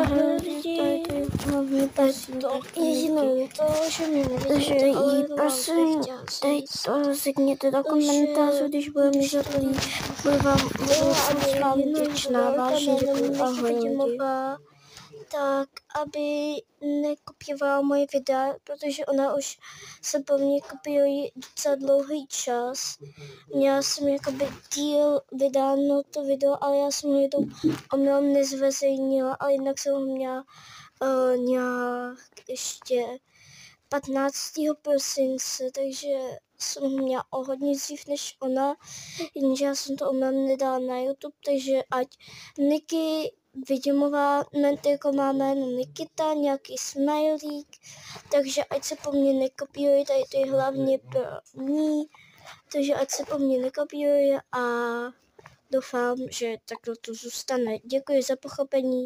lidi. To jediné to, že mě nevidíte, ale jí prosím, dej to, řekněte do komentářů, když bude mi za to líp. Budu vám vděčná, vážně děkuji, ahoj lidi. Tak, aby nekopírovala moje videa, protože ona už se po mně kopíruje docela dlouhý čas. Měla jsem jakoby díl vydáno to video, ale já jsem ho jednou omylem nezveřejnila, ale jinak jsem ho měla nějak ještě 15. prosince, takže jsem ho měla o hodně dřív než ona, jenže já jsem to omylem nedala na YouTube, takže ať Niky Vidimová, mentorko má jméno Nikita, nějaký smajlík, takže ať se po mně nekopíruje, tady to je hlavně pro ní, takže ať se po mně nekopíruje a doufám, že takhle to zůstane. Děkuji za pochopení.